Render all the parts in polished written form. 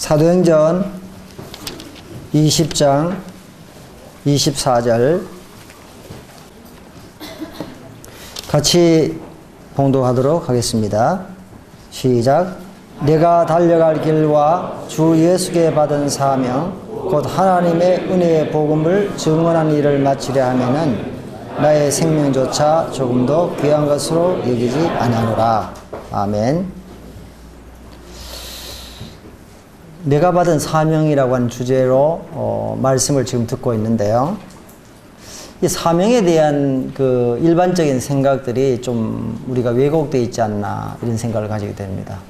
사도행전 20장 24절 같이 봉독하도록 하겠습니다. 시작. 내가 달려갈 길과 주 예수께 받은 사명 곧 하나님의 은혜의 복음을 증언한 일을 마치려 하면은 나의 생명조차 조금도 귀한 것으로 여기지 아니하노라. 아멘. 내가 받은 사명이라고 하는 주제로 말씀을 지금 듣고 있는데요. 이 사명에 대한 그 일반적인 생각들이 좀 우리가 왜곡되어 있지 않나 이런 생각을 가지게 됩니다.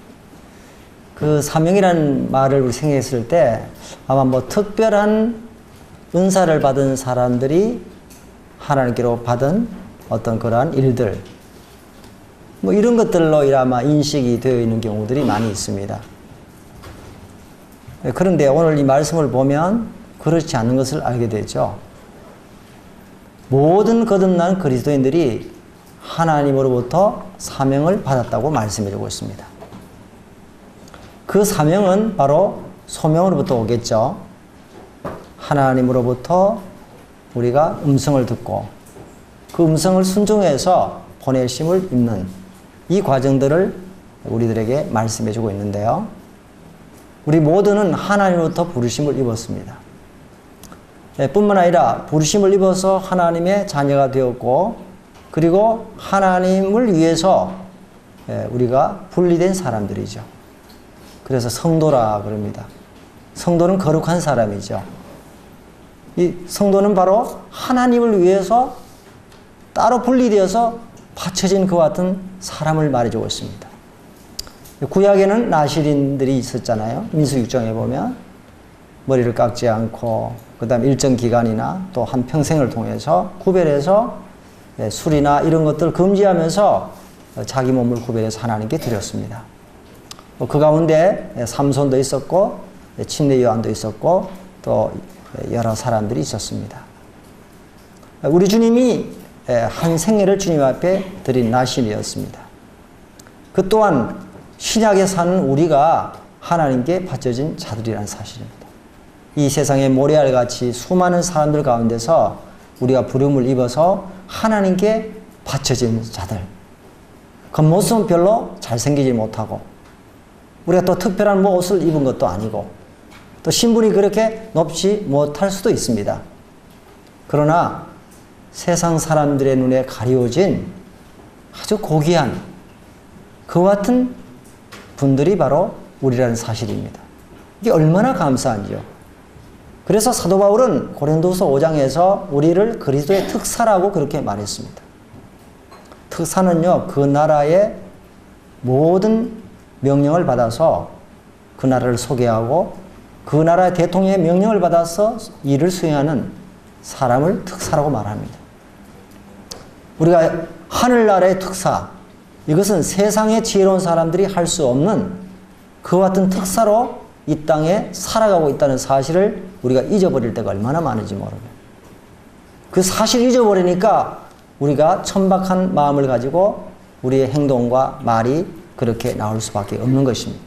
그 사명이라는 말을 우리 생각했을 때 아마 뭐 특별한 은사를 받은 사람들이 하나님께로 받은 어떤 그러한 일들 뭐 이런 것들로 아마 인식이 되어 있는 경우들이 많이 있습니다. 그런데 오늘 이 말씀을 보면 그렇지 않은 것을 알게 되죠. 모든 거듭난 그리스도인들이 하나님으로부터 사명을 받았다고 말씀해 주고 있습니다. 그 사명은 바로 소명으로부터 오겠죠. 하나님으로부터 우리가 음성을 듣고 그 음성을 순종해서 보내심을 입는 이 과정들을 우리들에게 말씀해 주고 있는데요. 우리 모두는 하나님으로부터 부르심을 입었습니다. 뿐만 아니라 부르심을 입어서 하나님의 자녀가 되었고 그리고 하나님을 위해서 우리가 분리된 사람들이죠. 그래서 성도라 그럽니다. 성도는 거룩한 사람이죠. 이 성도는 바로 하나님을 위해서 따로 분리되어서 바쳐진 그와 같은 사람을 말해주고 있습니다. 구약에는 나실인들이 있었잖아요. 민수기 6장에 보면 머리를 깎지 않고 그 다음에 일정 기간이나 또 한 평생을 통해서 구별해서 술이나 이런 것들을 금지하면서 자기 몸을 구별해서 하나님께 드렸습니다. 그 가운데 삼손도 있었고 침례 요한도 있었고 또 여러 사람들이 있었습니다. 우리 주님이 한 생애를 주님 앞에 드린 나신이었습니다. 그 또한 신약에 사는 우리가 하나님께 바쳐진 자들이라는 사실입니다. 이 세상의 모래알같이 수많은 사람들 가운데서 우리가 부름을 입어서 하나님께 바쳐진 자들. 겉모습은 별로 잘생기지 못하고 우리가 또 특별한 옷을 입은 것도 아니고 또 신분이 그렇게 높지 못할 수도 있습니다. 그러나 세상 사람들의 눈에 가리워진 아주 고귀한 그와 같은 분들이 바로 우리라는 사실입니다. 이게 얼마나 감사한지요. 그래서 사도 바울은 고린도서 5장에서 우리를 그리스도의 특사라고 그렇게 말했습니다. 특사는요, 그 나라의 모든 명령을 받아서 그 나라를 소개하고 그 나라의 대통령의 명령을 받아서 일을 수행하는 사람을 특사라고 말합니다. 우리가 하늘나라의 특사, 이것은 세상의 지혜로운 사람들이 할 수 없는 그와 같은 특사로 이 땅에 살아가고 있다는 사실을 우리가 잊어버릴 때가 얼마나 많은지 모릅니다. 그 사실을 잊어버리니까 우리가 천박한 마음을 가지고 우리의 행동과 말이 그렇게 나올 수밖에 없는 것입니다.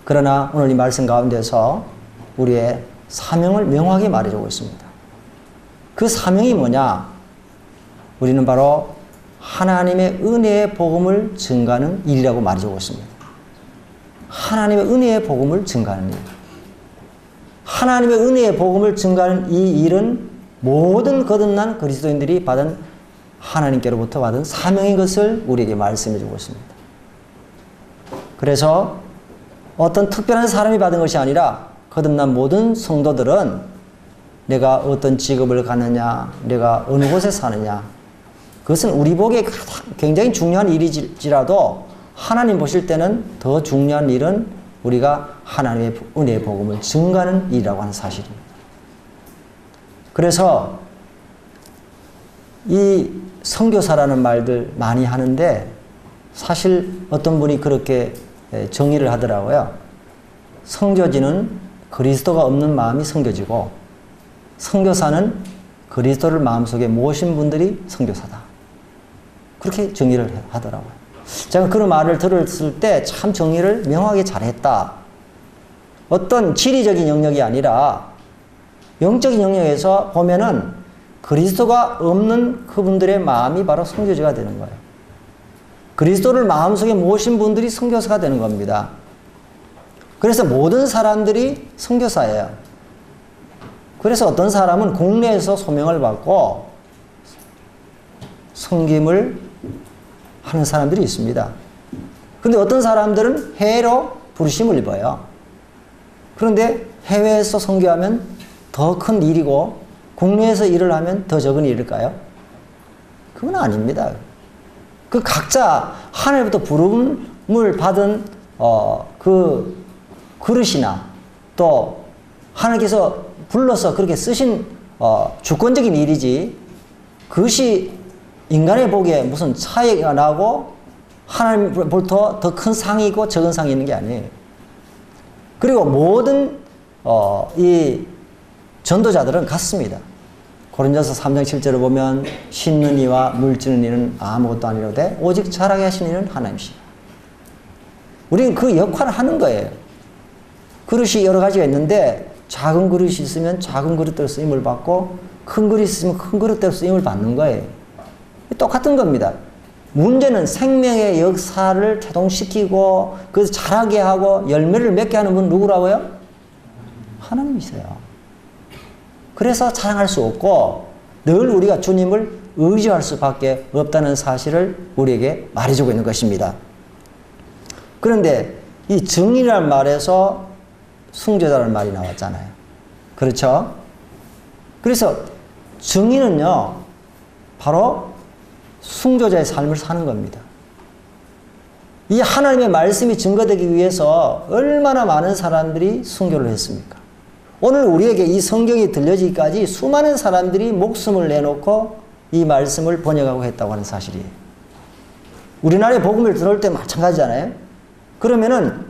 그러나 오늘 이 말씀 가운데서 우리의 사명을 명확히 말해주고 있습니다. 그 사명이 뭐냐? 우리는 바로 하나님의 은혜의 복음을 증가하는 일이라고 말해주고 있습니다. 하나님의 은혜의 복음을 증가하는 일. 하나님의 은혜의 복음을 증가하는 이 일은 모든 거듭난 그리스도인들이 받은 하나님께로부터 받은 사명인 것을 우리에게 말씀해 주고 있습니다. 그래서 어떤 특별한 사람이 받은 것이 아니라 거듭난 모든 성도들은 내가 어떤 직업을 갖느냐, 내가 어느 곳에 사느냐, 그것은 우리 보기에 굉장히 중요한 일이지라도 하나님 보실 때는 더 중요한 일은 우리가 하나님의 은혜의 복음을 증가하는 일이라고 하는 사실입니다. 그래서 이 선교사라는 말들 많이 하는데 사실 어떤 분이 그렇게 정의를 하더라고요. 선교지는 그리스도가 없는 마음이 선교지고 선교사는 그리스도를 마음속에 모신 분들이 선교사다. 그렇게 정의를 하더라고요. 제가 그런 말을 들었을 때 참 정의를 명확하게 잘했다. 어떤 지리적인 영역이 아니라 영적인 영역에서 보면은 그리스도가 없는 그분들의 마음이 바로 선교지가 되는 거예요. 그리스도를 마음속에 모신 분들이 선교사가 되는 겁니다. 그래서 모든 사람들이 선교사예요. 그래서 어떤 사람은 국내에서 소명을 받고 섬김을 하는 사람들이 있습니다. 그런데 어떤 사람들은 해외로 부르심을 입어요. 그런데 해외에서 선교하면 더 큰 일이고 국내에서 일을 하면 더 적은 일일까요? 그건 아닙니다. 그 각자 하늘부터 부름을 받은 그 그릇이나 또 하나님께서 불러서 그렇게 쓰신 주권적인 일이지, 그것이 인간의 보기에 무슨 차이가 나고 하나님으로부터 더 큰 상이고 적은 상이 있는 게 아니에요. 그리고 모든 이 전도자들은 같습니다. 고린도서 3장 7절을 보면 심는 이와 물지는 이는 아무것도 아니로되 오직 자라게 하신 이는 하나님이시라. 우리는 그 역할을 하는 거예요. 그릇이 여러 가지가 있는데 작은 그릇이 있으면 작은 그릇대로 쓰임을 받고 큰 그릇이 있으면 큰 그릇대로 쓰임을 받는 거예요. 똑같은 겁니다. 문제는 생명의 역사를 태동시키고 그래서 자라게 하고 열매를 맺게 하는 분은 누구라고요? 하나님이세요. 그래서 자랑할 수 없고 늘 우리가 주님을 의지할 수밖에 없다는 사실을 우리에게 말해주고 있는 것입니다. 그런데 이 증인이라는 말에서 순교자라는 말이 나왔잖아요. 그렇죠? 그래서 증인은요, 바로 순교자의 삶을 사는 겁니다. 이 하나님의 말씀이 증거되기 위해서 얼마나 많은 사람들이 순교를 했습니까? 오늘 우리에게 이 성경이 들려지기까지 수많은 사람들이 목숨을 내놓고 이 말씀을 번역하고 했다고 하는 사실이에요. 우리나라에 복음을 들어올 때 마찬가지잖아요. 그러면은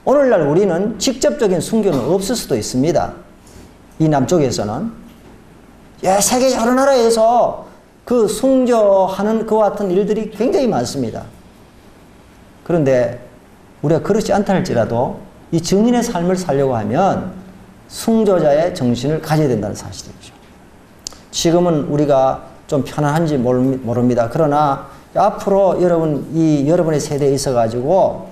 오늘날 우리는 직접적인 순교는 없을 수도 있습니다. 이 남쪽에서는. 세계 여러 나라에서 그 순교하는 그와 같은 일들이 굉장히 많습니다. 그런데 우리가 그렇지 않다 할지라도 이 증인의 삶을 살려고 하면 순교자의 정신을 가져야 된다는 사실이죠. 지금은 우리가 좀 편안한지 모릅니다. 그러나 앞으로 여러분의 세대에 있어가지고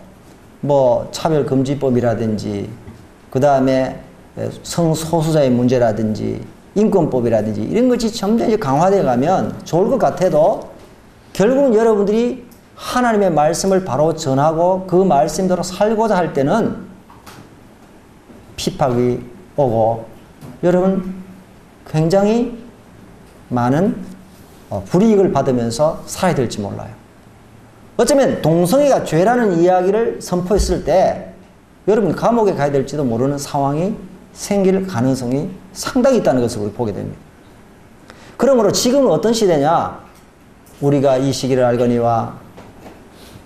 뭐 차별금지법이라든지 그 다음에 성소수자의 문제라든지 인권법이라든지 이런 것이 점점 이제 강화되어 가면 좋을 것 같아도 결국은 여러분들이 하나님의 말씀을 바로 전하고 그 말씀대로 살고자 할 때는 핍박이 오고 여러분 굉장히 많은 불이익을 받으면서 살아야 될지 몰라요. 어쩌면 동성애가 죄라는 이야기를 선포했을 때 여러분 감옥에 가야 될지도 모르는 상황이 생길 가능성이 상당히 있다는 것을 우리 보게 됩니다. 그러므로 지금은 어떤 시대냐? 우리가 이 시기를 알거니와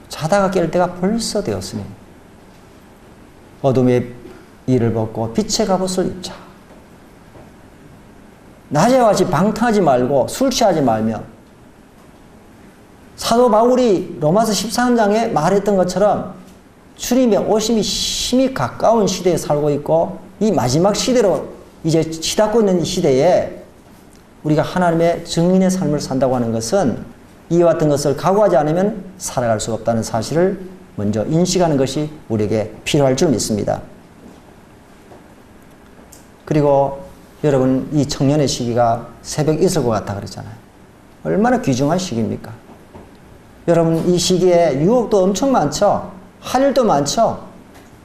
자다가 깰 때가 벌써 되었으니 어둠의 이를 벗고 빛의 갑옷을 입자. 낮에와 같이 방탕하지 말고 술 취하지 말며 사도 바울이 로마서 13장에 말했던 것처럼 주님의 오심이 심히 가까운 시대에 살고 있고 이 마지막 시대로 이제 치닫고 있는 이 시대에 우리가 하나님의 증인의 삶을 산다고 하는 것은 이와 같은 것을 각오하지 않으면 살아갈 수 없다는 사실을 먼저 인식하는 것이 우리에게 필요할 줄 믿습니다. 그리고 여러분 이 청년의 시기가 새벽 이슬과 같다 그랬잖아요. 얼마나 귀중한 시기입니까? 여러분 이 시기에 유혹도 엄청 많죠. 할 일도 많죠.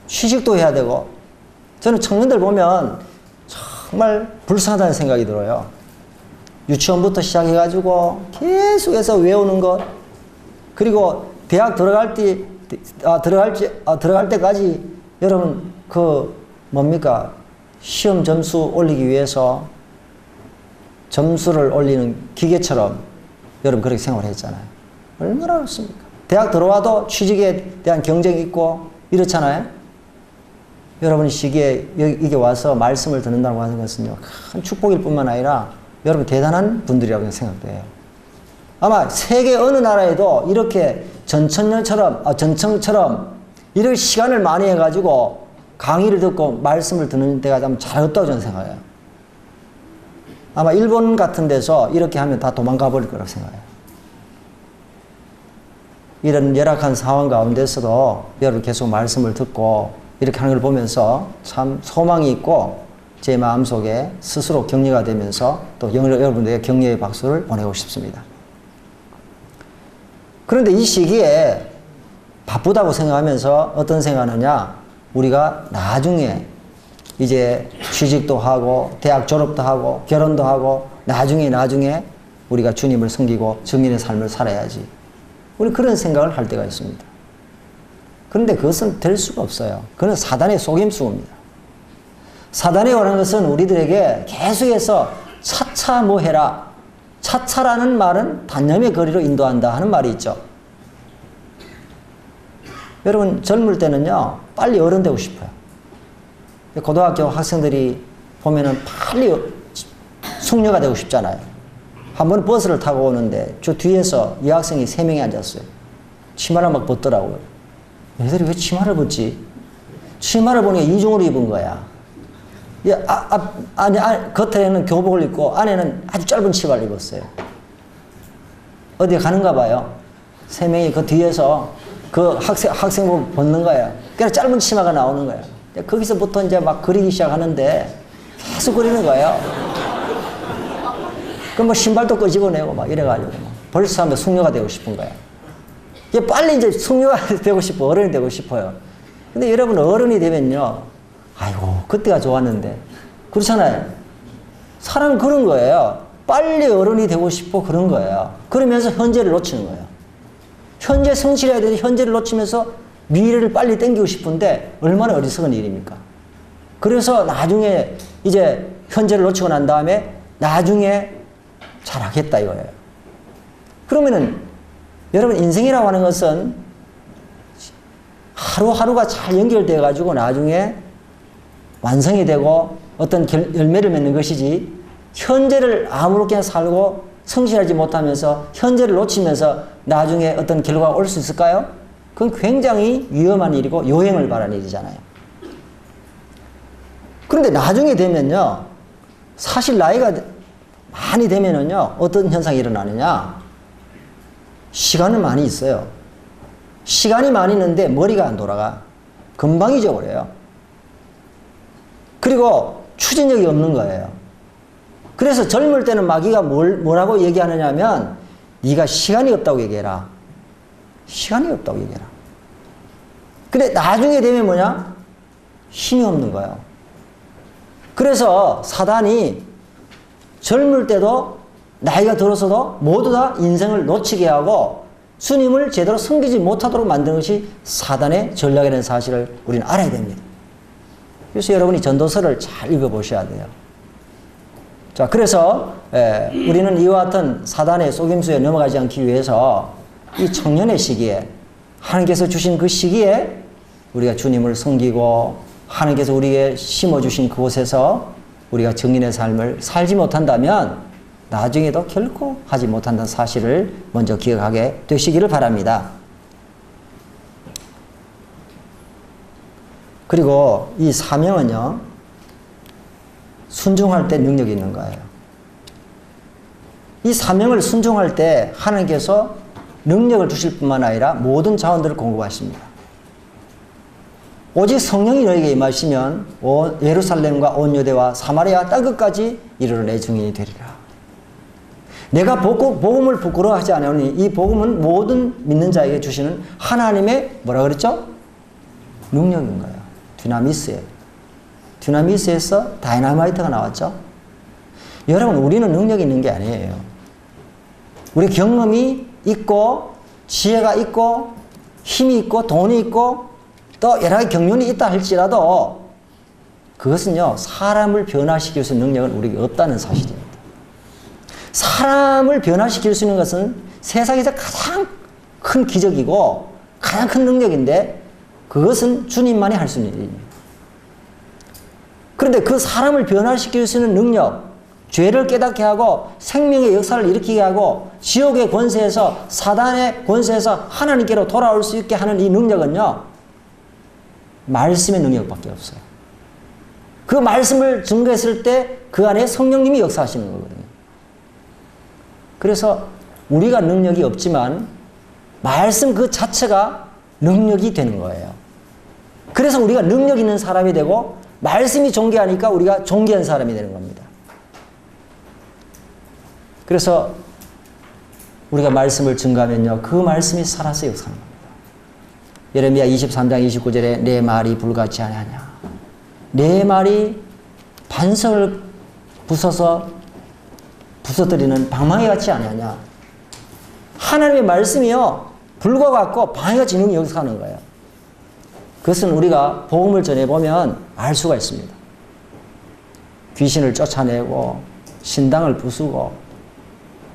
취직도 해야 되고. 저는 청년들 보면 정말 불쌍하다는 생각이 들어요. 유치원부터 시작해가지고 계속해서 외우는 것, 그리고 대학 들어갈 때까지 여러분 뭡니까? 시험 점수 올리기 위해서 점수를 올리는 기계처럼 여러분 그렇게 생활을 했잖아요. 얼마나 어렵습니까? 대학 들어와도 취직에 대한 경쟁이 있고 이렇잖아요. 여러분 시기에 이게 와서 말씀을 듣는다고 하는 것은요, 큰 축복일 뿐만 아니라 여러분 대단한 분들이라고 생각돼요. 아마 세계 어느 나라에도 이렇게 전청처럼 이렇게 시간을 많이 해가지고 강의를 듣고 말씀을 듣는 데가 좀 잘 없다고 저는 생각해요. 아마 일본 같은 데서 이렇게 하면 다 도망가 버릴 거라고 생각해요. 이런 열악한 상황 가운데서도 여러분 계속 말씀을 듣고 이렇게 하는 걸 보면서 참 소망이 있고 제 마음속에 스스로 격려가 되면서 또 여러분들에게 격려의 박수를 보내고 싶습니다. 그런데 이 시기에 바쁘다고 생각하면서 어떤 생각하느냐, 우리가 나중에 이제 취직도 하고 대학 졸업도 하고 결혼도 하고 나중에 우리가 주님을 섬기고 증인의 삶을 살아야지. 우리 그런 생각을 할 때가 있습니다. 그런데 그것은 될 수가 없어요. 그건 사단의 속임수입니다. 사단이 원하는 것은 우리들에게 계속해서 차차 뭐 해라. 차차라는 말은 단념의 거리로 인도한다 하는 말이 있죠. 여러분 젊을 때는요 빨리 어른 되고 싶어요. 고등학교 학생들이 보면은 빨리 숙녀가 되고 싶잖아요. 한 번 버스를 타고 오는데 저 뒤에서 여학생이 3명이 앉았어요. 치마를 막 벗더라고요. 얘들이 왜 치마를 벗지? 치마를 보니까 이중으로 입은 거야. 겉에는 교복을 입고 안에는 아주 짧은 치마를 입었어요. 어디 가는가 봐요. 3명이 그 뒤에서 그 학생복 벗는 거예요. 그냥 짧은 치마가 나오는 거예요. 거기서부터 이제 막 그리기 시작하는데 계속 그리는 거예요. 그럼 뭐 신발도 끄집어내고 막 이래가지고 벌써 하면 숙녀가 되고 싶은 거예요. 빨리 이제 숙녀가 되고 싶어, 어른이 되고 싶어요. 근데 여러분 어른이 되면요, 아이고 그때가 좋았는데 그렇잖아요. 사람은 그런 거예요. 빨리 어른이 되고 싶어 그런 거예요. 그러면서 현재를 놓치는 거예요. 현재 성실해야 되는데 현재를 놓치면서 미래를 빨리 땡기고 싶은데 얼마나 어리석은 일입니까? 그래서 나중에 이제 현재를 놓치고 난 다음에 나중에 잘하겠다 이거예요. 그러면은 여러분 인생이라고 하는 것은 하루하루가 잘 연결되어 가지고 나중에 완성이 되고 어떤 열매를 맺는 것이지, 현재를 아무렇게나 살고 성실하지 못하면서 현재를 놓치면서 나중에 어떤 결과가 올 수 있을까요? 그건 굉장히 위험한 일이고 요행을 바라는 일이잖아요. 그런데 나중에 되면요, 사실 나이가 많이 되면은요, 어떤 현상이 일어나느냐, 시간은 많이 있어요. 시간이 많이 있는데 머리가 안 돌아가. 금방 잊어버려요. 그리고 추진력이 없는 거예요. 그래서 젊을 때는 마귀가 뭐라고 얘기하느냐 하면, 네가 시간이 없다고 얘기해라. 시간이 없다고 얘기해라. 근데 나중에 되면 뭐냐? 힘이 없는 거예요. 그래서 사단이 젊을 때도 나이가 들어서도 모두 다 인생을 놓치게 하고 주님을 제대로 섬기지 못하도록 만드는 것이 사단의 전략이라는 사실을 우리는 알아야 됩니다. 그래서 여러분이 전도서를 잘 읽어보셔야 돼요. 자, 그래서 우리는 이와 같은 사단의 속임수에 넘어가지 않기 위해서 이 청년의 시기에, 하나님께서 주신 그 시기에 우리가 주님을 섬기고 하나님께서 우리에게 심어주신 그곳에서 우리가 증인의 삶을 살지 못한다면 나중에도 결코 하지 못한다는 사실을 먼저 기억하게 되시기를 바랍니다. 그리고 이 사명은요, 순종할 때 능력이 있는 거예요. 이 사명을 순종할 때 하나님께서 능력을 주실 뿐만 아니라 모든 자원들을 공급하십니다. 오직 성령이 너에게 임하시면 예루살렘과 온 유대와 사마리아 땅끝까지 이르러 내 증인이 되리라. 내가 복음을 부끄러워하지 않으니 이 복음은 모든 믿는 자에게 주시는 하나님의 뭐라 그랬죠? 능력인 거예요. 디나미스예요. 디나미스에서 다이나마이트가 나왔죠. 여러분, 우리는 능력이 있는 게 아니에요. 우리 경험이 있고 지혜가 있고 힘이 있고 돈이 있고 또 여러 가지 경륜이 있다 할지라도 그것은요, 사람을 변화시킬 수 있는 능력은 우리에게 없다는 사실입니다. 사람을 변화시킬 수 있는 것은 세상에서 가장 큰 기적이고 가장 큰 능력인데 그것은 주님만이 할 수 있는 일입니다. 그런데 그 사람을 변화시킬 수 있는 능력, 죄를 깨닫게 하고 생명의 역사를 일으키게 하고 지옥의 권세에서, 사단의 권세에서 하나님께로 돌아올 수 있게 하는 이 능력은요, 말씀의 능력밖에 없어요. 그 말씀을 증거했을 때 그 안에 성령님이 역사하시는 거거든요. 그래서 우리가 능력이 없지만 말씀 그 자체가 능력이 되는 거예요. 그래서 우리가 능력 있는 사람이 되고 말씀이 존귀하니까 우리가 존귀한 사람이 되는 겁니다. 그래서 우리가 말씀을 증거하면요, 그 말씀이 살아서 역사하는 겁니다. 예레미야 23장 29절에 내 말이 불같이 아니하냐. 내 말이 반석을 부서뜨리는 방망이 같지 아니하냐. 하나님의 말씀이요, 불과 같고 방해같이 능히 역사하는 거예요. 그것은 우리가 복음을 전해보면 알 수가 있습니다. 귀신을 쫓아내고 신당을 부수고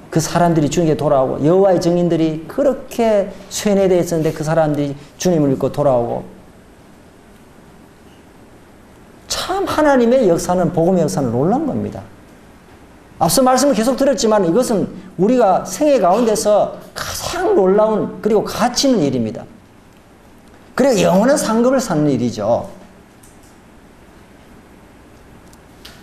그 사람들이 주님께 돌아오고, 여호와의 증인들이 그렇게 쇠뇌되어 있었는데 그 사람들이 주님을 믿고 돌아오고, 참 하나님의 역사는, 복음의 역사는 놀라운 겁니다. 앞서 말씀을 계속 드렸지만 이것은 우리가 생애 가운데서 가장 놀라운 그리고 가치 있는 일입니다. 그리고 영원한 상급을 쌓는 일이죠.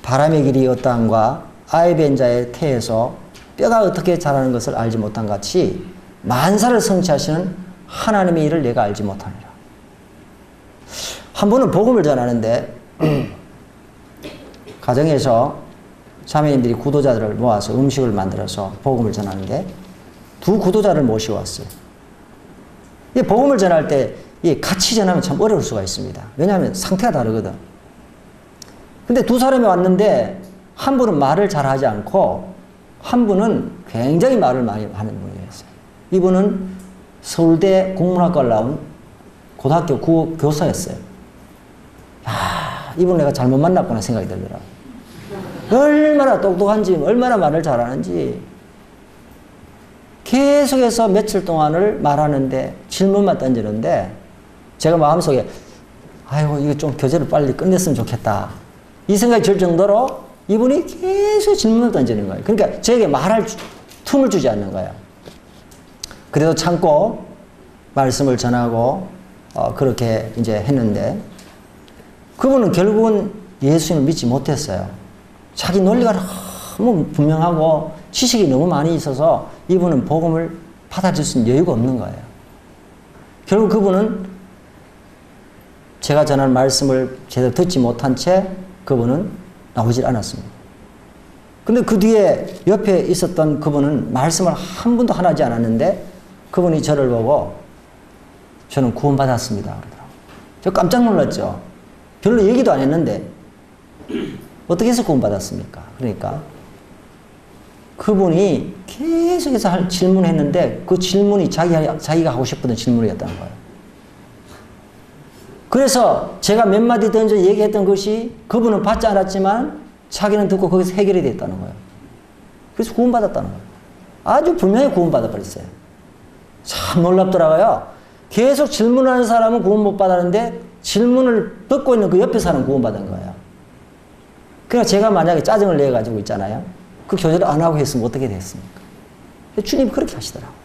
바람의 길이 어떠함과 아이벤자의 태에서 뼈가 어떻게 자라는 것을 알지 못한 같이 만사를 성취하시는 하나님의 일을 내가 알지 못하니라. 한 번은 복음을 전하는데 가정에서 자매님들이 구도자들을 모아서 음식을 만들어서 복음을 전하는데 두 구도자를 모셔왔어요. 이 복음을 전할 때 같이 전하면 참 어려울 수가 있습니다. 왜냐하면 상태가 다르거든. 근데 두 사람이 왔는데 한 분은 말을 잘하지 않고 한 분은 굉장히 말을 많이 하는 분이었어요. 이분은 서울대 국문학과를 나온 고등학교 교사였어요. 야, 이분 내가 잘못 만났구나 생각이 들더라고요. 얼마나 똑똑한지, 얼마나 말을 잘하는지. 계속해서 며칠 동안을 말하는데 질문만 던지는데 제가 마음속에 아이고 이거 좀 교재를 빨리 끝냈으면 좋겠다 이 생각이 들 정도로 이분이 계속 질문을 던지는 거예요. 그러니까 저에게 말할 틈을 주지 않는 거예요. 그래도 참고 말씀을 전하고 그렇게 이제 했는데 그분은 결국은 예수님을 믿지 못했어요. 자기 논리가 너무 분명하고 지식이 너무 많이 있어서 이분은 복음을 받아들일 수 있는 여유가 없는 거예요. 결국 그분은 제가 전한 말씀을 제대로 듣지 못한 채 그분은 나오질 않았습니다. 근데 그 뒤에 옆에 있었던 그분은 말씀을 한 번도 하지 않았는데 그분이 저를 보고 저는 구원받았습니다 그러더라고요. 저 깜짝 놀랐죠. 별로 얘기도 안 했는데 어떻게 해서 구원받았습니까? 그러니까 그분이 계속해서 질문했는데 그 질문이 자기가 하고 싶었던 질문이었다는 거예요. 그래서 제가 몇 마디 던져 얘기했던 것이 그분은 받지 않았지만 자기는 듣고 거기서 해결이 됐다는 거예요. 그래서 구원받았다는 거예요. 아주 분명히 구원받아버렸어요. 참 놀랍더라고요. 계속 질문하는 사람은 구원 못 받았는데 질문을 듣고 있는 그 옆에 사람은 구원받은 거예요. 그러니까 제가 만약에 짜증을 내가지고 있잖아요. 그 교제를 안 하고 했으면 어떻게 됐습니까? 주님이 그렇게 하시더라고요.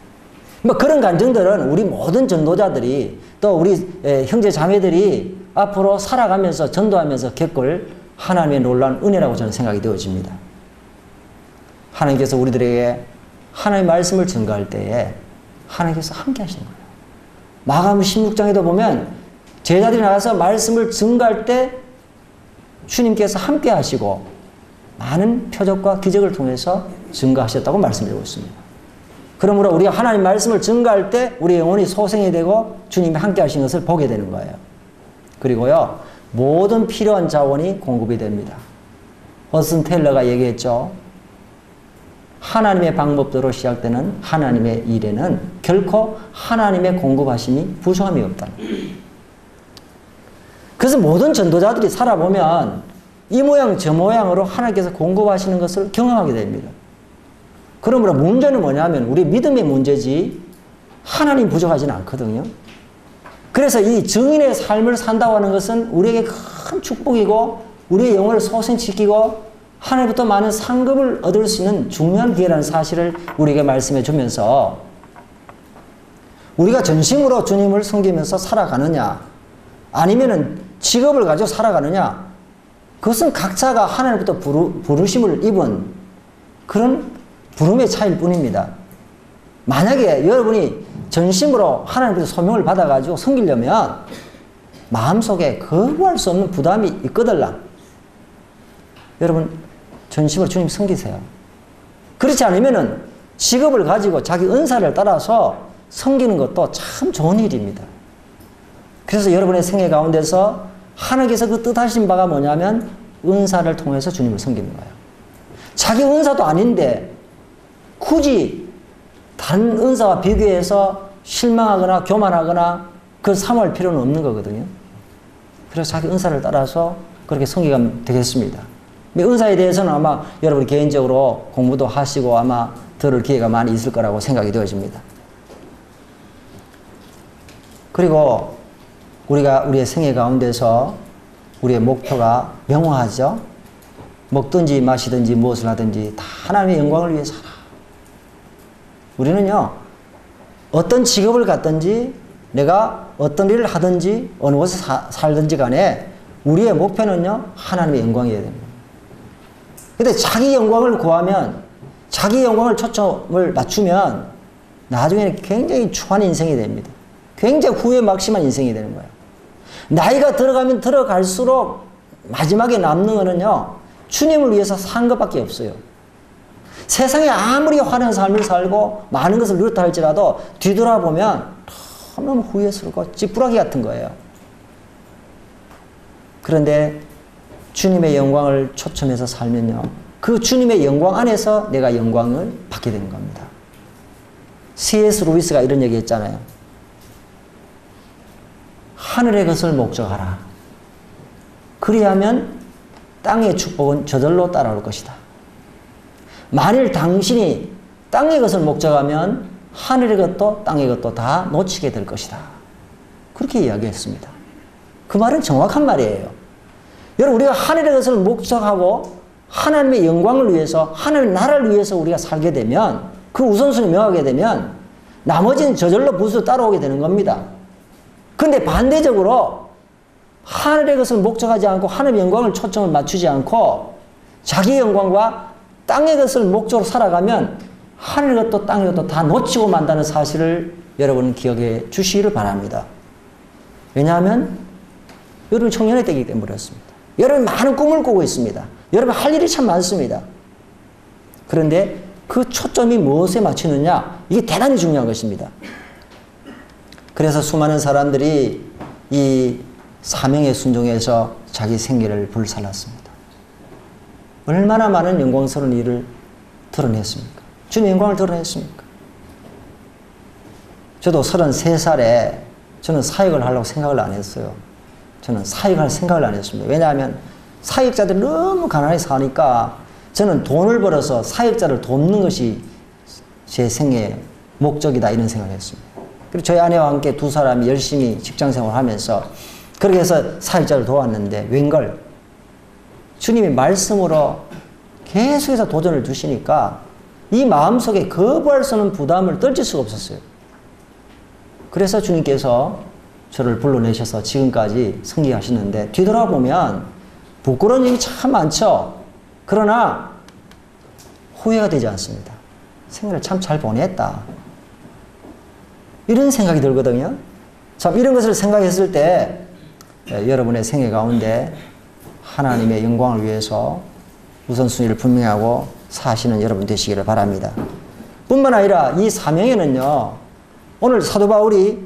뭐 그런 감정들은 우리 모든 전도자들이 또 우리 형제 자매들이 앞으로 살아가면서 전도하면서 겪을 하나님의 놀라운 은혜라고 저는 생각이 되어집니다. 하나님께서 우리들에게 하나님의 말씀을 증거할 때에 하나님께서 함께 하시는 거예요. 마가복음 16장에도 보면 제자들이 나가서 말씀을 증거할 때 주님께서 함께 하시고 많은 표적과 기적을 통해서 증거하셨다고 말씀드리고 있습니다. 그러므로 우리가 하나님 말씀을 증거할 때 우리 영혼이 소생이 되고 주님이 함께 하신 것을 보게 되는 거예요. 그리고요, 모든 필요한 자원이 공급이 됩니다. 허슨 테일러가 얘기했죠. 하나님의 방법대로 시작되는 하나님의 일에는 결코 하나님의 공급하심이 부족함이 없다. 그래서 모든 전도자들이 살아보면 이 모양 저 모양으로 하나님께서 공급하시는 것을 경험하게 됩니다. 그러므로 문제는 뭐냐면 우리 믿음의 문제지 하나님 부족하지는 않거든요. 그래서 이 증인의 삶을 산다고 하는 것은 우리에게 큰 축복이고 우리의 영혼을 소생시키고 하나님부터 많은 상급을 얻을 수 있는 중요한 기회라는 사실을 우리에게 말씀해 주면서 우리가 전심으로 주님을 섬기면서 살아가느냐 아니면은 직업을 가지고 살아가느냐? 그것은 각자가 하나님부터 부르심을 입은 그런 부름의 차이일 뿐입니다. 만약에 여러분이 전심으로 하나님부터 소명을 받아가지고 섬기려면 마음속에 거부할 수 없는 부담이 있거들라. 여러분 전심으로 주님 섬기세요. 그렇지 않으면은 직업을 가지고 자기 은사를 따라서 섬기는 것도 참 좋은 일입니다. 그래서 여러분의 생애 가운데서 하나님께서 그 뜻하신 바가 뭐냐면 은사를 통해서 주님을 섬기는 거예요. 자기 은사도 아닌데 굳이 다른 은사와 비교해서 실망하거나 교만하거나 그걸 사모할 필요는 없는 거거든요. 그래서 자기 은사를 따라서 그렇게 섬기면 되겠습니다. 은사에 대해서는 아마 여러분이 개인적으로 공부도 하시고 아마 들을 기회가 많이 있을 거라고 생각이 되어집니다. 그리고 우리가 우리의 생애 가운데서 우리의 목표가 명확하죠. 먹든지 마시든지 무엇을 하든지 다 하나님의 영광을 위해서 하라. 우리는요, 어떤 직업을 갖든지 내가 어떤 일을 하든지 어느 곳에 살든지 간에 우리의 목표는요, 하나님의 영광이어야 됩니다. 근데 자기 영광을 구하면, 자기 영광을 초점을 맞추면 나중에는 굉장히 추한 인생이 됩니다. 굉장히 후회막심한 인생이 되는 거예요. 나이가 들어가면 들어갈수록 마지막에 남는 거는요, 주님을 위해서 산 것밖에 없어요. 세상에 아무리 화려한 삶을 살고 많은 것을 누렸다 할지라도 뒤돌아보면 너무 후회스럽고 찌푸라기 같은 거예요. 그런데 주님의 영광을 초점해서 살면요, 그 주님의 영광 안에서 내가 영광을 받게 되는 겁니다. C.S. 루이스가 이런 얘기 했잖아요. 하늘의 것을 목적하라. 그리하면 땅의 축복은 저절로 따라올 것이다. 만일 당신이 땅의 것을 목적하면 하늘의 것도 땅의 것도 다 놓치게 될 것이다. 그렇게 이야기했습니다. 그 말은 정확한 말이에요. 여러분, 우리가 하늘의 것을 목적하고 하나님의 영광을 위해서, 하나님의 나라를 위해서 우리가 살게 되면, 그 우선순위 명하게 되면 나머지는 저절로 부수 따라오게 되는 겁니다. 그런데 반대적으로 하늘의 것을 목적하지 않고 하나님의 영광을 초점을 맞추지 않고 자기의 영광과 땅의 것을 목적으로 살아가면 하늘의 것도 땅의 것도 다 놓치고 만다는 사실을 여러분은 기억해 주시기를 바랍니다. 왜냐하면 여러분 청년의 때이기 때문에 그렇습니다. 여러분 많은 꿈을 꾸고 있습니다. 여러분 할 일이 참 많습니다. 그런데 그 초점이 무엇에 맞추느냐, 이게 대단히 중요한 것입니다. 그래서 수많은 사람들이 이 사명에 순종해서 자기 생계를 불살랐습니다. 얼마나 많은 영광스러운 일을 드러냈습니까? 주님의 영광을 드러냈습니까? 저도 33살에 저는 사역을 하려고 생각을 안 했어요. 저는 사역할 생각을 안 했습니다. 왜냐하면 사역자들이 너무 가난하게 사니까 저는 돈을 벌어서 사역자를 돕는 것이 제 생애의 목적이다, 이런 생각을 했습니다. 그리고 저희 아내와 함께 두 사람이 열심히 직장생활을 하면서 그렇게 해서 사역자를 도왔는데 웬걸 주님이 말씀으로 계속해서 도전을 주시니까 이 마음속에 거부할 수 없는 부담을 떨칠 수가 없었어요. 그래서 주님께서 저를 불러내셔서 지금까지 승리하시는데 뒤돌아보면 부끄러운 일이 참 많죠. 그러나 후회가 되지 않습니다. 생애를 참 잘 보냈다, 이런 생각이 들거든요. 참 이런 것을 생각했을 때 여러분의 생애 가운데 하나님의 영광을 위해서 우선순위를 분명하고 사시는 여러분 되시기를 바랍니다. 뿐만 아니라 이 사명에는요, 오늘 사도 바울이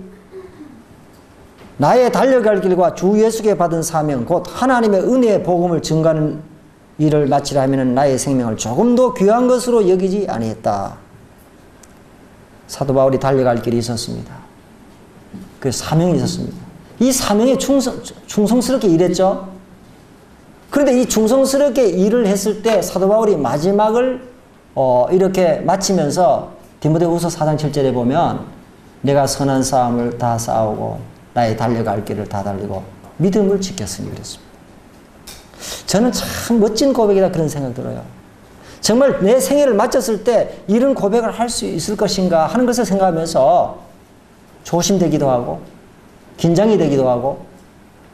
나의 달려갈 길과 주 예수께 받은 사명 곧 하나님의 은혜의 복음을 증거하는 일을 마치려 하면 나의 생명을 조금도 귀한 것으로 여기지 아니했다. 사도 바울이 달려갈 길이 있었습니다. 그 사명이 있었습니다. 이 사명에 충성스럽게 일했죠. 그런데 이 충성스럽게 일을 했을 때 사도 바울이 마지막을 이렇게 마치면서 디모데후서 4장 7절에 보면 내가 선한 싸움을 다 싸우고 나의 달려갈 길을 다 달리고 믿음을 지켰으니 그랬습니다. 저는 참 멋진 고백이다, 그런 생각 들어요. 정말 내 생애를 마쳤을 때 이런 고백을 할 수 있을 것인가 하는 것을 생각하면서 조심되기도 하고 긴장이 되기도 하고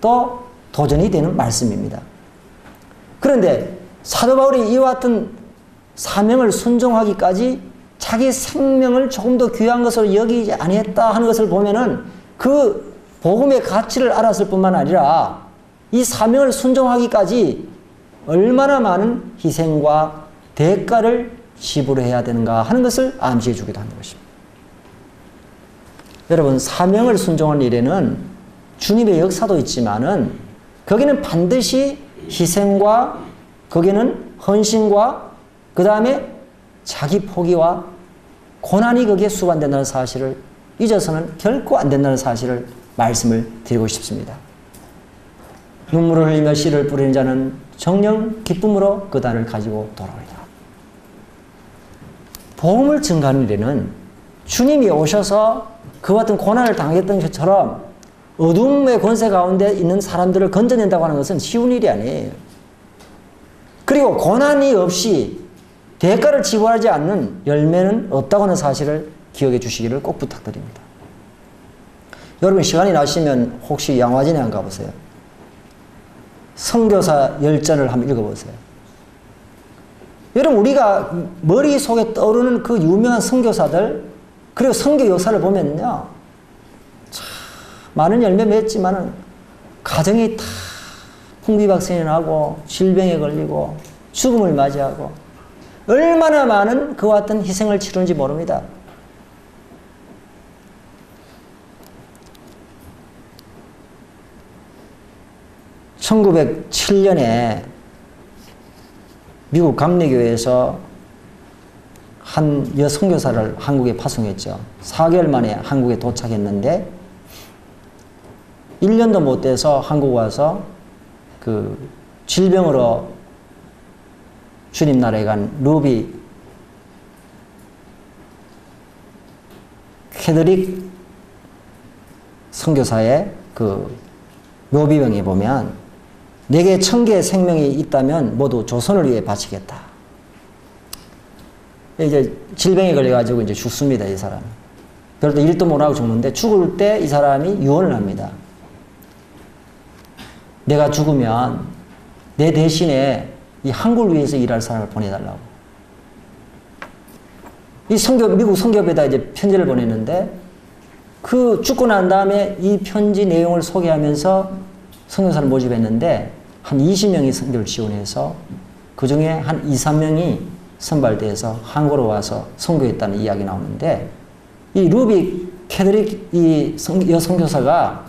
또 도전이 되는 말씀입니다. 그런데 사도 바울이 이와 같은 사명을 순종하기까지 자기 생명을 조금 더 귀한 것으로 여기지 아니했다 하는 것을 보면은 그 복음의 가치를 알았을 뿐만 아니라 이 사명을 순종하기까지 얼마나 많은 희생과 대가를 지불해야 되는가 하는 것을 암시해 주기도 하는 것입니다. 여러분, 사명을 순종하는 일에는 주님의 역사도 있지만은 거기는 반드시 희생과 거기는 헌신과 그 다음에 자기 포기와 고난이 거기에 수반된다는 사실을 잊어서는 결코 안 된다는 사실을 말씀을 드리고 싶습니다. 눈물을 흘리며 씨를 뿌리는 자는 정녕 기쁨으로 그 단을 가지고 돌아오리라. 복음을 증가하는 일에는 주님이 오셔서 그와 같은 고난을 당했던 것처럼 어둠의 권세 가운데 있는 사람들을 건져낸다고 하는 것은 쉬운 일이 아니에요. 그리고 고난이 없이 대가를 지불하지 않는 열매는 없다고 하는 사실을 기억해 주시기를 꼭 부탁드립니다. 여러분, 시간이 나시면 혹시 양화진에 한번 가보세요. 선교사 열전을 한번 읽어보세요. 여러분, 우리가 머릿속에 떠오르는 그 유명한 선교사들, 그리고 선교 역사를 보면요, 참 많은 열매 맺지만은 가정이 다 풍비박산이 나고 질병에 걸리고 죽음을 맞이하고 얼마나 많은 그와 같은 희생을 치르는지 모릅니다. (1907년에) 미국 감리교회에서 한 여선교사를 한국에 파송했죠. 4개월 만에 한국에 도착했는데 1년도 못 돼서 한국 와서 그 질병으로 주님 나라에 간 루비 캐드릭 선교사의 그 묘비병에 보면 내게 1000개의 생명이 있다면 모두 조선을 위해 바치겠다. 이제 질병에 걸려가지고 이제 죽습니다, 이 사람. 별도 일도 못하고 죽는데 죽을 때 이 사람이 유언을 합니다. 내가 죽으면 내 대신에 이 한국을 위해서 일할 사람을 보내달라고. 이 미국 선교부에다 이제 편지를 보냈는데 그 죽고 난 다음에 이 편지 내용을 소개하면서 선교사를 모집했는데 한 20명이 선교를 지원해서 그 중에 한 2, 3명이 선발돼서 한국으로 와서 선교했다는 이야기 나오는데 이 루비 캐드릭 이 여선교사가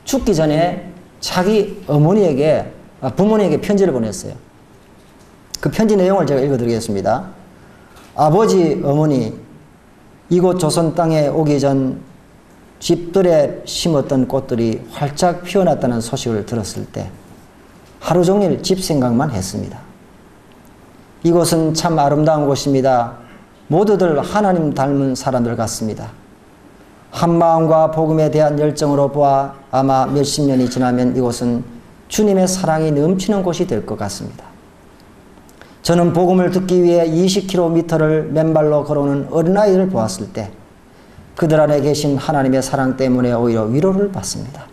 죽기 전에 자기 부모님에게 편지를 보냈어요. 그 편지 내용을 제가 읽어드리겠습니다. 아버지, 어머니, 이곳 조선 땅에 오기 전 집들에 심었던 꽃들이 활짝 피어났다는 소식을 들었을 때 하루 종일 집 생각만 했습니다. 이곳은 참 아름다운 곳입니다. 모두들 하나님 닮은 사람들 같습니다. 한마음과 복음에 대한 열정으로 보아 아마 몇십 년이 지나면 이곳은 주님의 사랑이 넘치는 곳이 될 것 같습니다. 저는 복음을 듣기 위해 20km를 맨발로 걸어오는 어린아이들을 보았을 때 그들 안에 계신 하나님의 사랑 때문에 오히려 위로를 받습니다.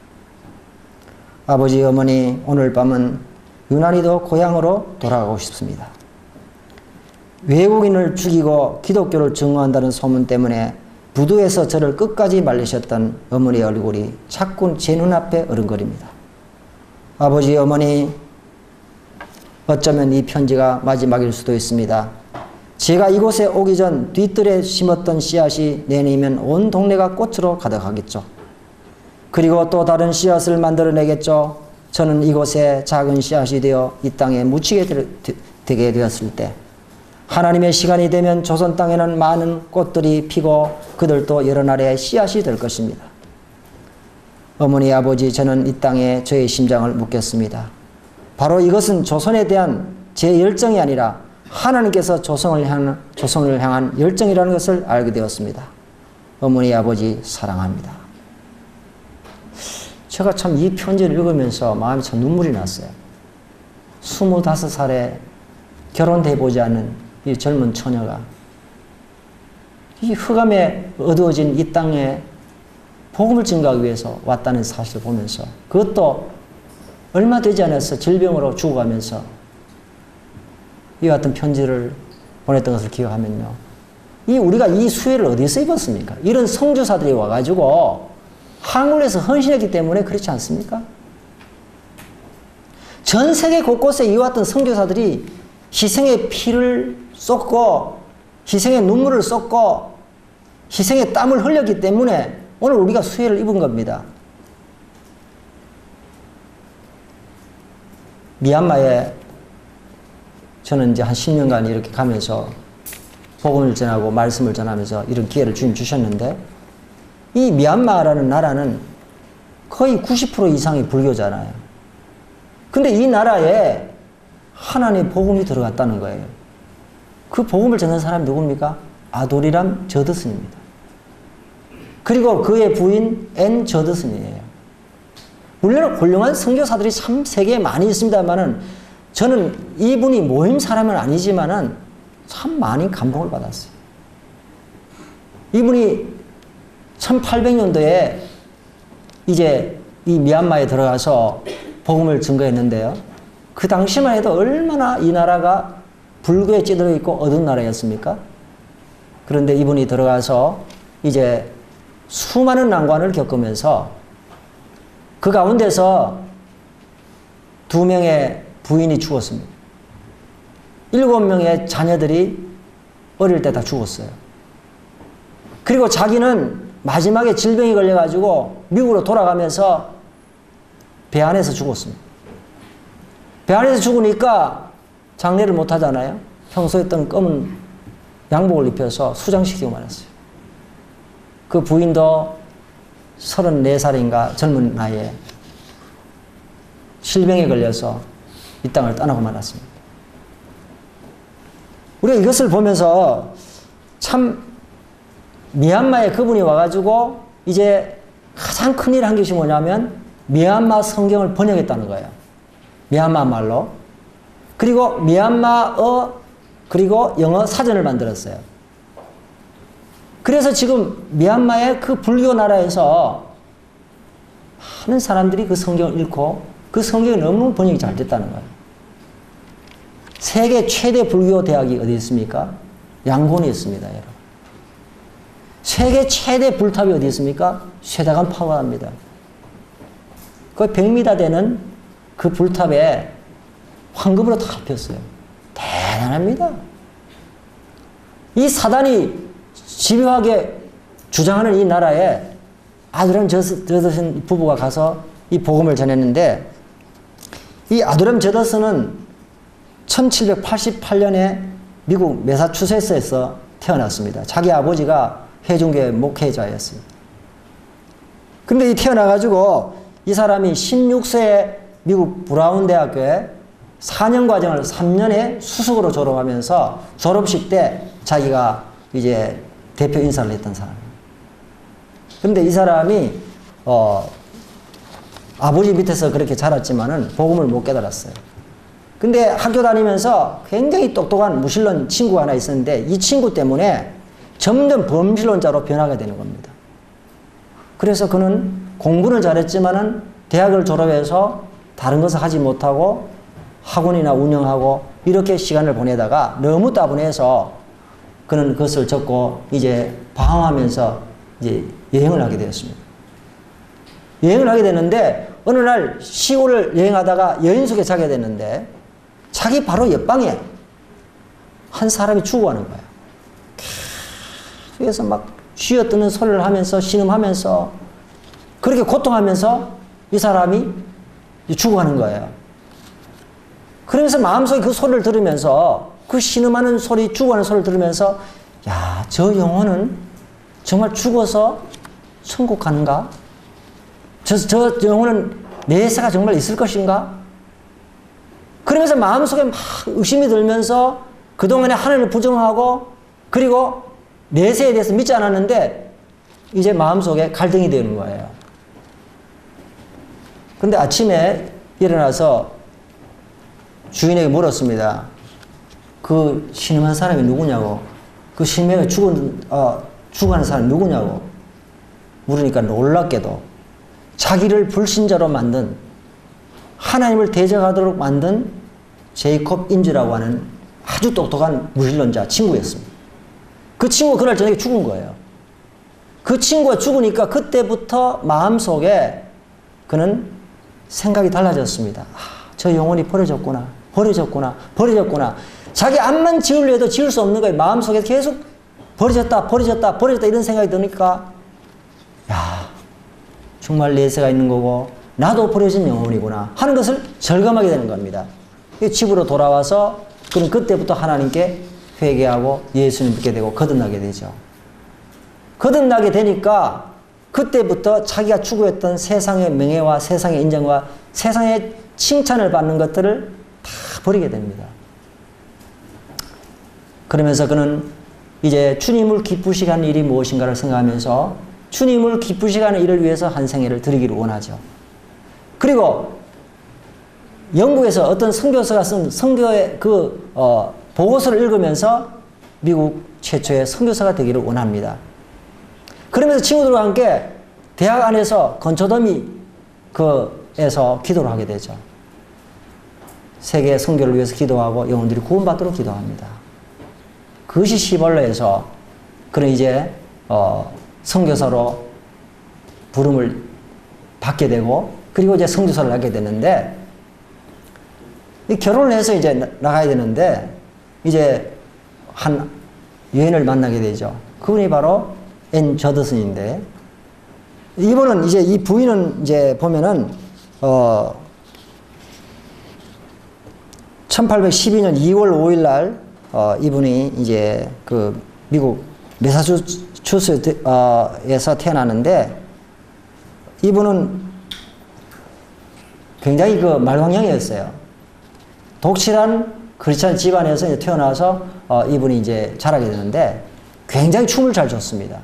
아버지, 어머니, 오늘 밤은 유난히도 고향으로 돌아가고 싶습니다. 외국인을 죽이고 기독교를 증오한다는 소문 때문에 부두에서 저를 끝까지 말리셨던 어머니의 얼굴이 자꾸 제 눈앞에 어른거립니다. 아버지, 어머니, 어쩌면 이 편지가 마지막일 수도 있습니다. 제가 이곳에 오기 전 뒤뜰에 심었던 씨앗이 내년이면 온 동네가 꽃으로 가득하겠죠. 그리고 또 다른 씨앗을 만들어내겠죠. 저는 이곳에 작은 씨앗이 되어 이 땅에 묻히게 되게 되었을 때 하나님의 시간이 되면 조선 땅에는 많은 꽃들이 피고 그들도 여러 나라의 씨앗이 될 것입니다. 어머니, 아버지, 저는 이 땅에 저의 심장을 묻겠습니다. 바로 이것은 조선에 대한 제 열정이 아니라 하나님께서 조선을 향한 열정이라는 것을 알게 되었습니다. 어머니, 아버지, 사랑합니다. 제가 참 이 편지를 읽으면서 마음이 참 눈물이 났어요. 25살에 결혼해보지 않은 이 젊은 처녀가 이 흑암에 어두워진 이 땅에 복음을 증가하기 위해서 왔다는 사실을 보면서 그것도 얼마 되지 않았어. 질병으로 죽어가면서 이와 같은 편지를 보냈던 것을 기억하면요. 우리가 이 수혜를 어디서 입었습니까? 이런 선교사들이 와가지고 한국에서 헌신했기 때문에 그렇지 않습니까? 전 세계 곳곳에 이와 같은 선교사들이 희생의 피를 쏟고 희생의 눈물을 쏟고 희생의 땀을 흘렸기 때문에 오늘 우리가 수혜를 입은 겁니다. 미얀마에 저는 이제 한 10년간 이렇게 가면서 복음을 전하고 말씀을 전하면서 이런 기회를 주님 주셨는데, 이 미얀마라는 나라는 거의 90% 이상이 불교잖아요. 근데 이 나라에 하나님의 복음이 들어갔다는 거예요. 그 복음을 전하는 사람이 누굽니까? 아도리람 저드슨입니다. 그리고 그의 부인 앤 저드슨이에요. 물론 훌륭한 선교사들이 참 세계에 많이 있습니다만은 저는 이분이 모임 사람은 아니지만은 참 많이 감동을 받았어요. 이분이 1800년도에 이제 이 미얀마에 들어가서 복음을 증거했는데요. 그 당시만 해도 얼마나 이 나라가 불교에 찌들어 있고 어두운 나라였습니까? 그런데 이분이 들어가서 이제 수많은 난관을 겪으면서 그 가운데서 2명의 부인이 죽었습니다. 7명의 자녀들이 어릴 때 다 죽었어요. 그리고 자기는 마지막에 질병이 걸려가지고 미국으로 돌아가면서 배 안에서 죽었습니다. 배 안에서 죽으니까 장례를 못 하잖아요. 평소에 했던 검은 양복을 입혀서 수장시키고 말았어요. 그 부인도 34살인가 젊은 나이에 실병에 걸려서 이 땅을 떠나고 말았습니다. 우리가 이것을 보면서 참 미얀마에 그분이 와가지고 이제 가장 큰일 한 것이 뭐냐면 미얀마 성경을 번역했다는 거예요. 미얀마 말로. 그리고 미얀마어 그리고 영어 사전을 만들었어요. 그래서 지금 미얀마의 그 불교 나라에서 많은 사람들이 그 성경을 읽고 그 성경이 너무 번역이 잘 됐다는 거예요. 세계 최대 불교 대학이 어디 있습니까? 양곤에 있습니다, 여러분. 세계 최대 불탑이 어디 있습니까? 쇠다간 파워합니다. 거의 100m 되는 그 불탑에 황금으로 다 덮였어요. 대단합니다. 이 사단이 집요하게 주장하는 이 나라에 아두람 저더슨 부부가 가서 이 복음을 전했는데, 이 아두람 저더슨은 1788년에 미국 매사추세츠에서 태어났습니다. 자기 아버지가 회중교회 목회자였습니다. 근데 이 태어나가지고 이 사람이 16세에 미국 브라운 대학교에 4년 과정을 3년에 수석으로 졸업하면서 졸업식 때 자기가 이제 대표 인사를 했던 사람이에요. 근데 이 사람이 아버지 밑에서 그렇게 자랐지만은 복음을 못 깨달았어요. 근데 학교 다니면서 굉장히 똑똑한 무신론 친구가 하나 있었는데 이 친구 때문에 점점 범신론자로 변하게 되는 겁니다. 그래서 그는 공부는 잘했지만은 대학을 졸업해서 다른 것을 하지 못하고 학원이나 운영하고 이렇게 시간을 보내다가 너무 따분해서 그는 그것을 접고 이제 방황하면서 이제 여행을 하게 되었습니다. 여행을 하게 되는데 어느 날 시골을 여행하다가 여인숙에 자게 됐는데 자기 바로 옆방에 한 사람이 죽어가는 거야. 계속해서 막 쥐어뜨는 소리를 하면서 신음하면서 그렇게 고통하면서 이 사람이 죽어가는 거예요. 그러면서 마음속에 그 소리를 들으면서 그 신음하는 소리, 죽어가는 소리를 들으면서 야, 저 영혼은 정말 죽어서 천국 가는가? 저 영혼은 내세가 정말 있을 것인가? 그러면서 마음속에 막 의심이 들면서 그동안에 하나님을 부정하고 그리고 내세에 대해서 믿지 않았는데 이제 마음속에 갈등이 되는 거예요. 그런데 아침에 일어나서 주인에게 물었습니다. 그 신음한 사람이 누구냐고, 그 신명에 죽어가는 사람이 누구냐고 물으니까 놀랍게도 자기를 불신자로 만든 하나님을 대적하도록 만든 제이콥 인즈라고 하는 아주 똑똑한 무신론자 친구였습니다. 그 친구가 그날 저녁에 죽은 거예요. 그 친구가 죽으니까 그때부터 마음속에 그는 생각이 달라졌습니다. 저 영혼이 버려졌구나. 자기 암만 지으려 해도 지을 수 없는 거예요. 마음속에 계속 버려졌다 이런 생각이 드니까 정말 내세가 있는 거고 나도 버려진 영혼이구나 하는 것을 절감하게 되는 겁니다. 집으로 돌아와서 그는 그때부터 하나님께 회개하고 예수님 믿게 되고 거듭나게 되죠. 거듭나게 되니까 그때부터 자기가 추구했던 세상의 명예와 세상의 인정과 세상의 칭찬을 받는 것들을 다 버리게 됩니다. 그러면서 그는 이제 주님을 기쁘시게 하는 일이 무엇인가를 생각하면서 주님을 기쁘시게 하는 일을 위해서 한 생애를 드리기를 원하죠. 그리고 영국에서 어떤 선교사가 쓴 선교의 보고서를 읽으면서 미국 최초의 선교사가 되기를 원합니다. 그러면서 친구들과 함께 대학 안에서 건초더미에서 기도를 하게 되죠. 세계 선교를 위해서 기도하고 영혼들이 구원받도록 기도합니다. 그것이 시벌레에서 그는 이제 선교사로 부름을 받게 되고 그리고 이제 선교사를 하게 되는데 결혼을 해서 이제 나가야 되는데 이제 한 여인을 만나게 되죠. 그분이 바로 앤 저드슨인데 이분은 이제 이 부인은 이제 보면은 1812년 2월 5일 날 이분이 이제 그 미국 매사추세츠에서 태어나는데 이분은 굉장히 그 말광량이었어요. 독실한 크리스찬 집안에서 이제 태어나서 이분이 이제 자라게 되는데 굉장히 춤을 잘 췄습니다.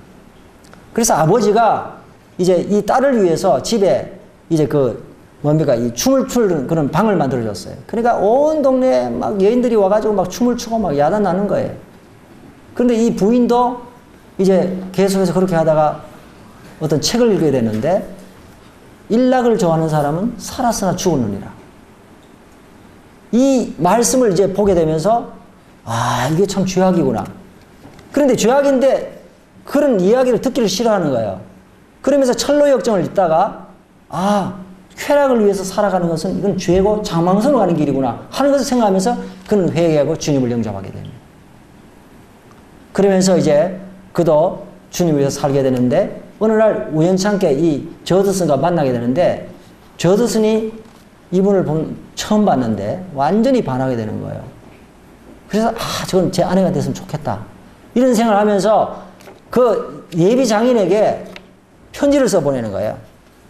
그래서 아버지가 이제 이 딸을 위해서 집에 이제 이 춤을 추는 그런 방을 만들어줬어요. 그러니까 온 동네에 막 여인들이 와가지고 막 춤을 추고 막 야단 나는 거예요. 그런데 이 부인도 이제 계속해서 그렇게 하다가 어떤 책을 읽게 되는데 일락을 좋아하는 사람은 살았으나 죽었느니라. 이 말씀을 이제 보게 되면서 이게 참 죄악이구나. 그런데 죄악인데 그런 이야기를 듣기를 싫어하는 거예요. 그러면서 철로 역정을 읽다가 쾌락을 위해서 살아가는 것은 이건 죄고 장망성으로 가는 길이구나 하는 것을 생각하면서 그는 회개하고 주님을 영접하게 됩니다. 그러면서 이제 그도 주님을 위해서 살게 되는데 어느 날 우연찮게 이 저드슨과 만나게 되는데 저드슨이 이분을 처음 봤는데 완전히 반하게 되는 거예요. 그래서 저건 제 아내가 됐으면 좋겠다 이런 생각을 하면서 그 예비 장인에게 편지를 써보내는 거예요.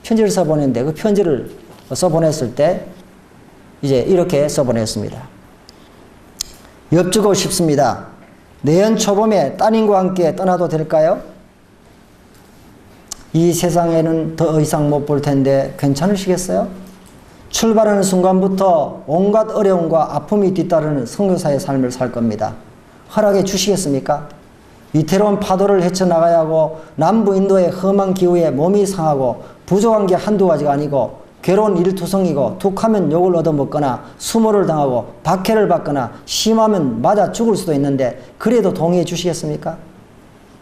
편지를 써보냈는데 그 편지를 써보냈을 때 이제 이렇게 써보냈습니다. 엽주고 싶습니다. 내년 초봄에 따님과 함께 떠나도 될까요? 이 세상에는 더 이상 못 볼 텐데 괜찮으시겠어요? 출발하는 순간부터 온갖 어려움과 아픔이 뒤따르는 선교사의 삶을 살 겁니다. 허락해 주시겠습니까? 위태로운 파도를 헤쳐나가야 하고 남부 인도의 험한 기후에 몸이 상하고 부족한 게 한두 가지가 아니고 괴로운 일투성이고 툭하면 욕을 얻어먹거나 수모를 당하고 박해를 받거나 심하면 맞아 죽을 수도 있는데 그래도 동의해 주시겠습니까?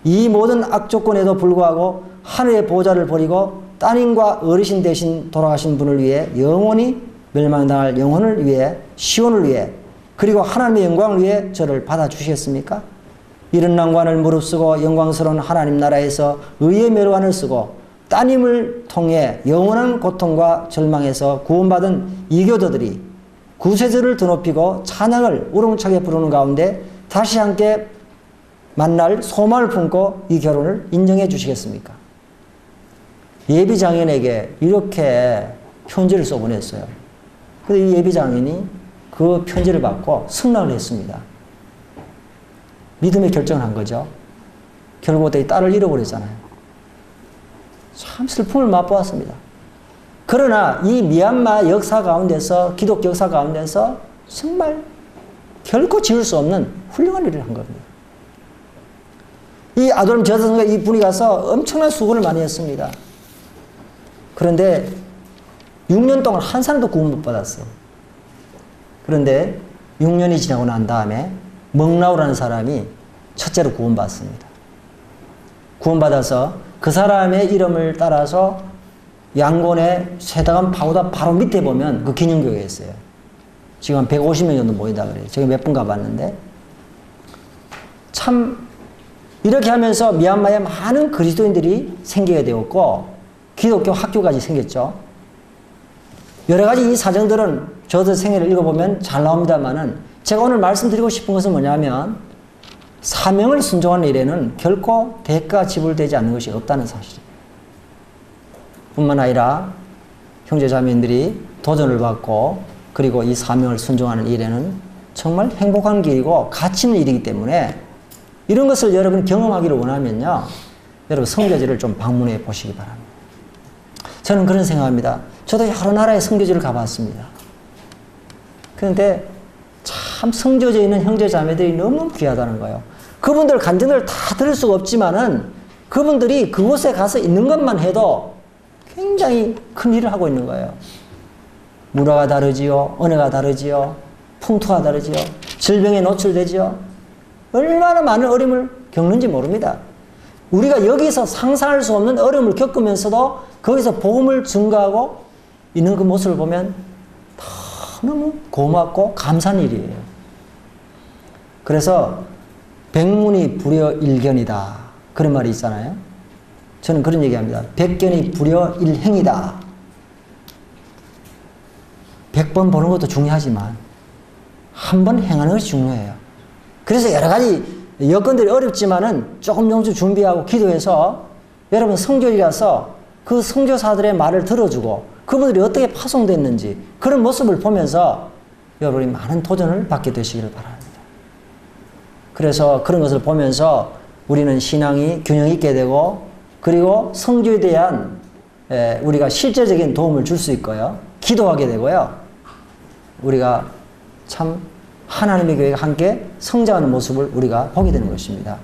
이 모든 악조건에도 불구하고 하늘의 보좌를 버리고 따님과 어르신 대신 돌아가신 분을 위해 영원히 멸망당할 영혼을 위해 시온을 위해 그리고 하나님의 영광을 위해 저를 받아주시겠습니까? 이런 난관을 무릅쓰고 영광스러운 하나님 나라에서 의의 멸관을 쓰고 따님을 통해 영원한 고통과 절망에서 구원받은 이교도들이 구세주를 드높이고 찬양을 우렁차게 부르는 가운데 다시 함께 만날 소망을 품고 이 결혼을 인정해 주시겠습니까? 예비 장인에게 이렇게 편지를 써보냈어요. 그런데 이 예비 장인이 그 편지를 받고 승낙을 했습니다. 믿음의 결정을 한 거죠. 결국 이 딸을 잃어버렸잖아요. 참 슬픔을 맛보았습니다. 그러나 이 미얀마 역사 가운데서 기독교 역사 가운데서 정말 결코 지울 수 없는 훌륭한 일을 한 겁니다. 이 아도람 저드슨과 이 분이 가서 엄청난 수고를 많이 했습니다. 그런데 6년 동안 한 사람도 구원 못 받았어. 그런데 6년이 지나고 난 다음에 먹라우라는 사람이 첫째로 구원받습니다. 구원받아서 그 사람의 이름을 따라서 양곤의 쇠다간 파고다 바로 밑에 보면 그 기념교회가 있어요. 지금 한 150명 정도 모인다 그래요. 제가 몇 번 가봤는데 참 이렇게 하면서 미얀마에 많은 그리스도인들이 생기게 되었고 기독교 학교까지 생겼죠. 여러 가지 이 사정들은 저도 생애를 읽어보면 잘 나옵니다만은 제가 오늘 말씀드리고 싶은 것은 뭐냐면 사명을 순종하는 일에는 결코 대가 지불되지 않는 것이 없다는 사실입니다. 뿐만 아니라 형제자매들이 도전을 받고 그리고 이 사명을 순종하는 일에는 정말 행복한 길이고 가치 있는 일이기 때문에 이런 것을 여러분이 경험하기를 원하면요. 여러분 선교지를 좀 방문해 보시기 바랍니다. 저는 그런 생각합니다. 저도 여러 나라의 선교지를 가봤습니다. 그런데 참 선교지에 있는 형제자매들이 너무 귀하다는 거예요. 그분들 간증을 다 들을 수가 없지만은 그분들이 그곳에 가서 있는 것만 해도 굉장히 큰 일을 하고 있는 거예요. 문화가 다르지요. 언어가 다르지요. 풍토가 다르지요. 질병에 노출되지요. 얼마나 많은 어려움을 겪는지 모릅니다. 우리가 여기서 상상할 수 없는 어려움을 겪으면서도 거기서 복음을 증거하고 있는 그 모습을 보면 너무 고맙고 감사한 일이에요. 그래서 백문이 불여일견이다. 그런 말이 있잖아요. 저는 그런 얘기합니다. 백견이 불여일행이다. 100번 보는 것도 중요하지만 한 번 행하는 것이 중요해요. 그래서 여러 가지 여건들이 어렵지만은 조금 준비하고 기도해서 여러분 선교지라서 그 선교사들의 말을 들어주고 그분들이 어떻게 파송됐는지 그런 모습을 보면서 여러분이 많은 도전을 받게 되시기를 바랍니다. 그래서 그런 것을 보면서 우리는 신앙이 균형 있게 되고 그리고 선교에 대한 우리가 실제적인 도움을 줄 수 있고요. 기도하게 되고요. 우리가 참 하나님의 교회가 함께 성장하는 모습을 우리가 보게 되는 것입니다.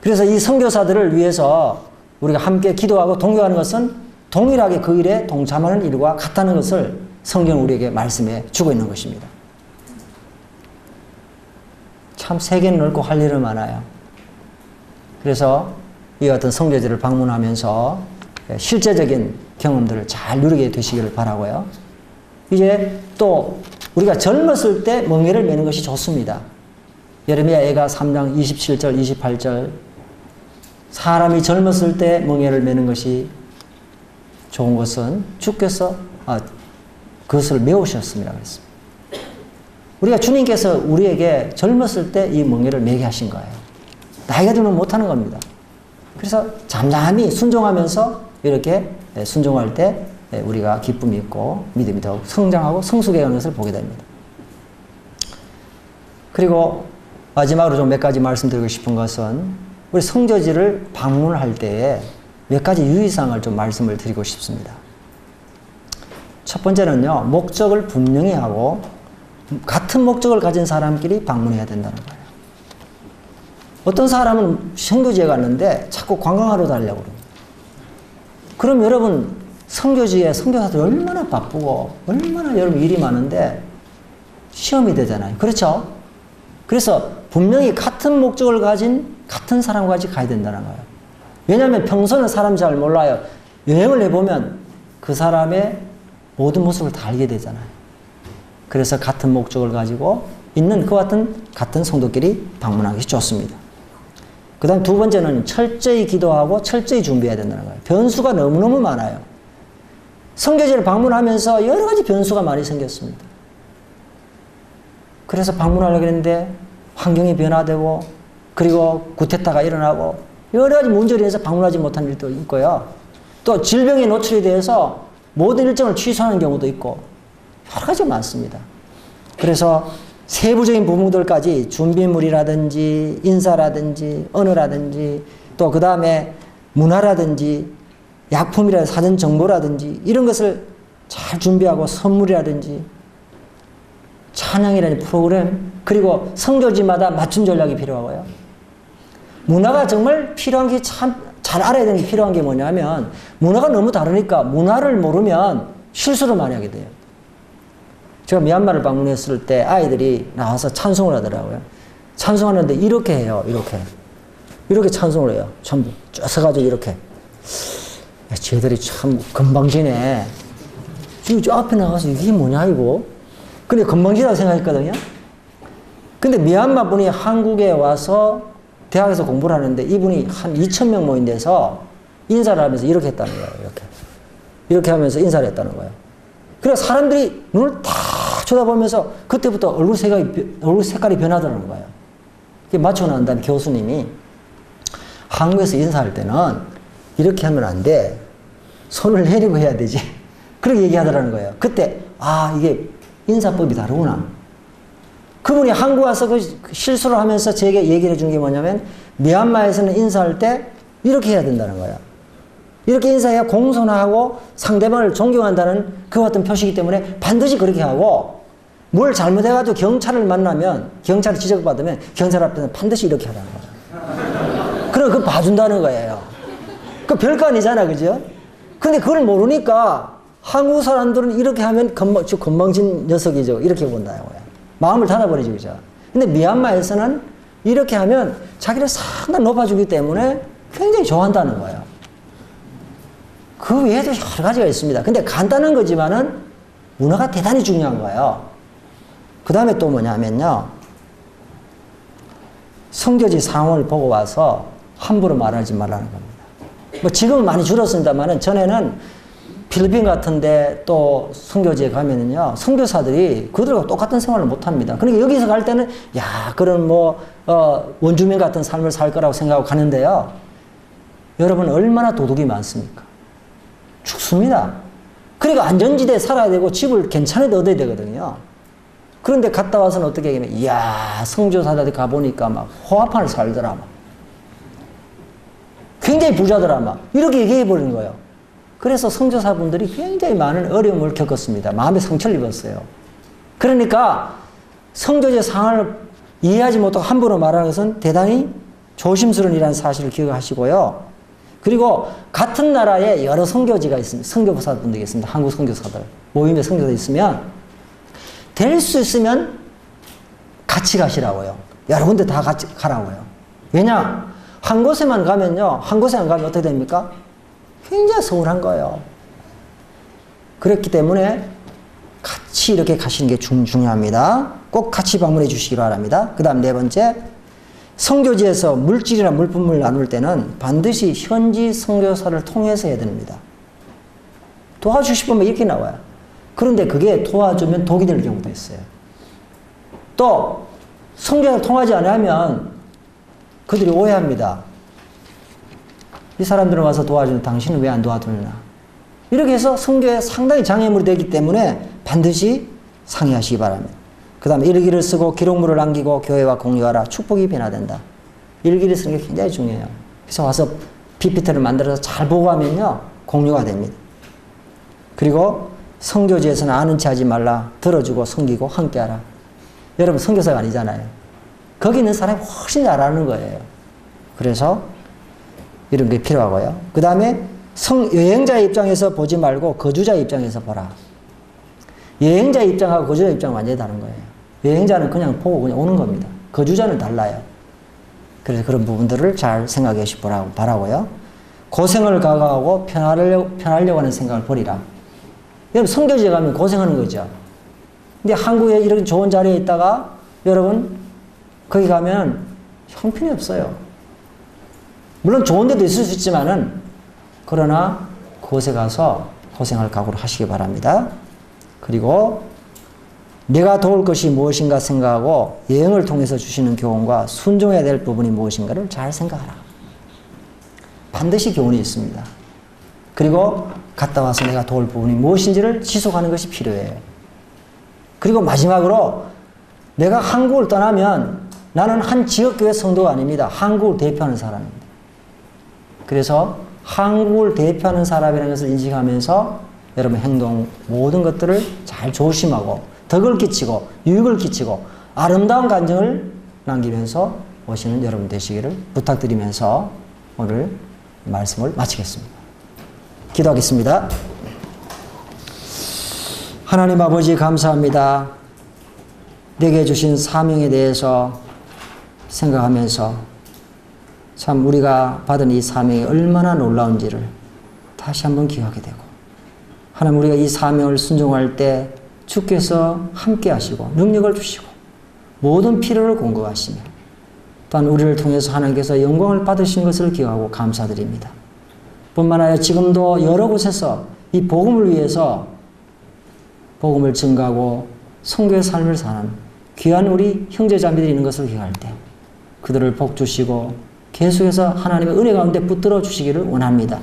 그래서 이 선교사들을 위해서 우리가 함께 기도하고 동요하는 것은 동일하게 그 일에 동참하는 일과 같다는 것을 성경은 우리에게 말씀해 주고 있는 것입니다. 참 세계는 넓고 할 일은 많아요. 그래서 이 같은 선교지를 방문하면서 실제적인 경험들을 잘 누리게 되시기를 바라고요. 이제 또 우리가 젊었을 때 멍에를 매는 것이 좋습니다. 예레미야애가 3장 27절 28절 사람이 젊었을 때 멍에를 매는 것이 좋은 것은 주께서 그것을 메우셨습니다. 그랬습니다. 우리가 주님께서 우리에게 젊었을 때 이 멍에를 매게 하신 거예요. 나이가 들면 못하는 겁니다. 그래서 잠잠히 순종하면서 이렇게 순종할 때 우리가 기쁨이 있고 믿음이 더 성장하고 성숙해 가는 것을 보게 됩니다. 그리고 마지막으로 좀 몇 가지 말씀드리고 싶은 것은 우리 선교지를 방문할 때에 몇 가지 유의사항을 좀 말씀을 드리고 싶습니다. 첫 번째는요, 목적을 분명히 하고 같은 목적을 가진 사람끼리 방문해야 된다는 거예요. 어떤 사람은 선교지에 갔는데 자꾸 관광하러 다니려고 그럽니다. 그럼 여러분 선교지에 선교사들이 얼마나 바쁘고 얼마나 여러분 일이 많은데 시험이 되잖아요. 그렇죠? 그래서 분명히 같은 목적을 가진 같은 사람과 같이 가야 된다는 거예요. 왜냐하면 평소는 사람 잘 몰라요. 여행을 해보면 그 사람의 모든 모습을 다 알게 되잖아요. 그래서 같은 목적을 가지고 있는 그 같은 성도끼리 방문하기 좋습니다. 그 다음 두 번째는 철저히 기도하고 철저히 준비해야 된다는 거예요. 변수가 너무너무 많아요. 선교지를 방문하면서 여러 가지 변수가 많이 생겼습니다. 그래서 방문하려고 했는데 환경이 변화되고 그리고 구테타가 일어나고 여러 가지 문제로 인해서 방문하지 못한 일도 있고요. 또 질병에 노출이 돼서 모든 일정을 취소하는 경우도 있고 여러 가지가 많습니다. 그래서 세부적인 부분들까지 준비물이라든지 인사라든지 언어라든지 또 그 다음에 문화라든지 약품이라든지 사전 정보라든지 이런 것을 잘 준비하고 선물이라든지 찬양이라든지 프로그램 그리고 선교지마다 맞춤 전략이 필요하고요. 문화가 정말 필요한 게 참 잘 알아야 되는 게 필요한 게 뭐냐면 문화가 너무 다르니까 문화를 모르면 실수를 많이 하게 돼요. 제가 미얀마를 방문했을 때 아이들이 나와서 찬송을 하더라고요. 찬송하는데 이렇게 해요. 이렇게 찬송을 해요. 전부 쭉 서가지고 이렇게. 야, 쟤들이 참 건방지네. 지금 저 앞에 나가서 이게 뭐냐 이거. 근데 건방지다고 생각했거든요. 근데 미얀마 분이 한국에 와서 대학에서 공부를 하는데 이분이 한 2,000명 모인 데서 인사를 하면서 이렇게 했다는 거예요. 이렇게 하면서 인사를 했다는 거예요. 그래서 사람들이 눈을 다 쳐다보면서 그때부터 얼굴 색깔이 변하더라는 거예요. 맞추고 난 다음에 교수님이 한국에서 인사할 때는 이렇게 하면 안 돼. 손을 내리고 해야 되지. 그렇게 얘기하더라는 거예요. 그때 이게 인사법이 다르구나. 그분이 한국 와서 그 실수를 하면서 제게 얘기를 해준 게 뭐냐면 미얀마에서는 인사할 때 이렇게 해야 된다는 거예요. 이렇게 인사해야 공손하고 상대방을 존경한다는 그와 같은 표시이기 때문에 반드시 그렇게 하고 뭘 잘못해가지고 경찰을 만나면 경찰을 지적받으면 경찰 앞에서는 반드시 이렇게 하라는 거예요. 그럼 그거 봐준다는 거예요. 그 별거 아니잖아, 그죠? 근데 그걸 모르니까 한국 사람들은 이렇게 하면 건방진 녀석이죠. 이렇게 본다고요. 마음을 닫아버리죠, 그죠? 근데 미얀마에서는 이렇게 하면 자기를 상당히 높아주기 때문에 굉장히 좋아한다는 거예요. 그 외에도 여러 가지가 있습니다. 근데 간단한 거지만은 문화가 대단히 중요한 거예요. 그 다음에 또 뭐냐면요. 성교지 상황을 보고 와서 함부로 말하지 말라는 겁니다. 뭐 지금은 많이 줄었습니다만은 전에는 필리핀 같은데 또 선교지에 가면은요, 선교사들이 그들과 똑같은 생활을 못 합니다. 그러니까 여기서 갈 때는, 그런 원주민 같은 삶을 살 거라고 생각하고 가는데요. 여러분, 얼마나 도둑이 많습니까? 죽습니다. 그러니까 안전지대에 살아야 되고 집을 괜찮은데 얻어야 되거든요. 그런데 갔다 와서는 어떻게 하냐면, 선교사들이 가보니까 막 호화판을 살더라, 막. 굉장히 부자더라, 막. 이렇게 얘기해 버리는 거예요. 그래서 선교사분들이 굉장히 많은 어려움을 겪었습니다. 마음에 상처를 입었어요. 그러니까 선교제 상황을 이해하지 못하고 함부로 말하는 것은 대단히 조심스러운 일이라는 사실을 기억하시고요. 그리고 같은 나라에 여러 선교지가 있습니다. 선교사분들이 있습니다. 한국 선교사들. 모임에 선교사들이 있으면 될 수 있으면 같이 가시라고요. 여러 군데 다 같이 가라고요. 왜냐? 한 곳에만 가면요. 한 곳에 안 가면 어떻게 됩니까? 굉장히 서운한 거예요. 그렇기 때문에 같이 이렇게 가시는 게 중요합니다. 꼭 같이 방문해 주시기 바랍니다. 그 다음 네 번째, 선교지에서 물질이나 물품을 나눌 때는 반드시 현지 선교사를 통해서 해야 됩니다. 도와주실 분만 이렇게 나와요. 그런데 그게 도와주면 독이 될 경우도 있어요. 또 선교사를 통하지 않으면 그들이 오해합니다. 이 사람들은 와서 도와주는데 당신은 왜 안 도와주느냐. 이렇게 해서 선교에 상당히 장애물이 되기 때문에 반드시 상의하시기 바랍니다. 그 다음에 일기를 쓰고 기록물을 남기고 교회와 공유하라. 축복이 변화된다. 일기를 쓰는 게 굉장히 중요해요. 그래서 와서 PPT를 만들어서 잘 보고하면요, 공유가 됩니다. 그리고 선교지에서는 아는 체 하지 말라. 들어주고 섬기고 함께하라. 여러분 선교사가 아니잖아요. 거기 있는 사람이 훨씬 잘하는 거예요. 그래서 이런 게 필요하고요. 그 다음에 여행자의 입장에서 보지 말고 거주자의 입장에서 보라. 여행자의 입장하고 거주자의 입장은 완전히 다른 거예요. 여행자는 그냥 보고 그냥 오는 겁니다. 거주자는 달라요. 그래서 그런 부분들을 잘 생각해 보라고 바라고요. 고생을 각오하고 편하려고 하는 생각을 버리라. 여러분 선교지에 가면 고생하는 거죠. 근데 한국에 이렇게 좋은 자리에 있다가 여러분 거기 가면 형편이 없어요. 물론 좋은 데도 있을 수 있지만은 그러나 그곳에 가서 고생할 각오를 하시기 바랍니다. 그리고 내가 도울 것이 무엇인가 생각하고 여행을 통해서 주시는 교훈과 순종해야 될 부분이 무엇인가를 잘 생각하라. 반드시 교훈이 있습니다. 그리고 갔다 와서 내가 도울 부분이 무엇인지를 지속하는 것이 필요해요. 그리고 마지막으로 내가 한국을 떠나면 나는 한 지역교회 성도가 아닙니다. 한국을 대표하는 사람입니다. 그래서 한국을 대표하는 사람이라는 것을 인식하면서 여러분 행동 모든 것들을 잘 조심하고 덕을 끼치고 유익을 끼치고 아름다운 간증을 남기면서 오시는 여러분 되시기를 부탁드리면서 오늘 말씀을 마치겠습니다. 기도하겠습니다. 하나님 아버지 감사합니다. 내게 주신 사명에 대해서 생각하면서 참 우리가 받은 이 사명이 얼마나 놀라운지를 다시 한번 기억하게 되고, 하나님 우리가 이 사명을 순종할 때 주께서 함께 하시고 능력을 주시고 모든 필요를 공급하시며 또한 우리를 통해서 하나님께서 영광을 받으신 것을 기억하고 감사드립니다. 뿐만 아니라 지금도 여러 곳에서 이 복음을 위해서 복음을 증가하고 선교의 삶을 사는 귀한 우리 형제자매들이 있는 것을 기억할 때 그들을 복 주시고 계속해서 하나님의 은혜 가운데 붙들어 주시기를 원합니다.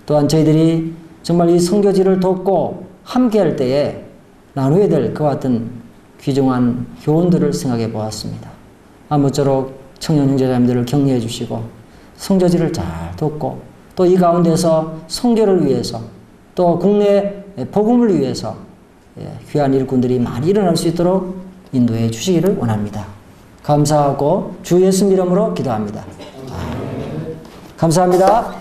또한 저희들이 정말 이 선교지를 돕고 함께 할 때에 나누어야 될 그와 같은 귀중한 교훈들을 생각해 보았습니다. 아무쪼록 청년 형제자매들을 격려해 주시고 선교지를 잘 돕고 또 이 가운데서 선교를 위해서 또 국내 복음을 위해서 귀한 일꾼들이 많이 일어날 수 있도록 인도해 주시기를 원합니다. 감사하고 주 예수님 이름으로 기도합니다. 감사합니다.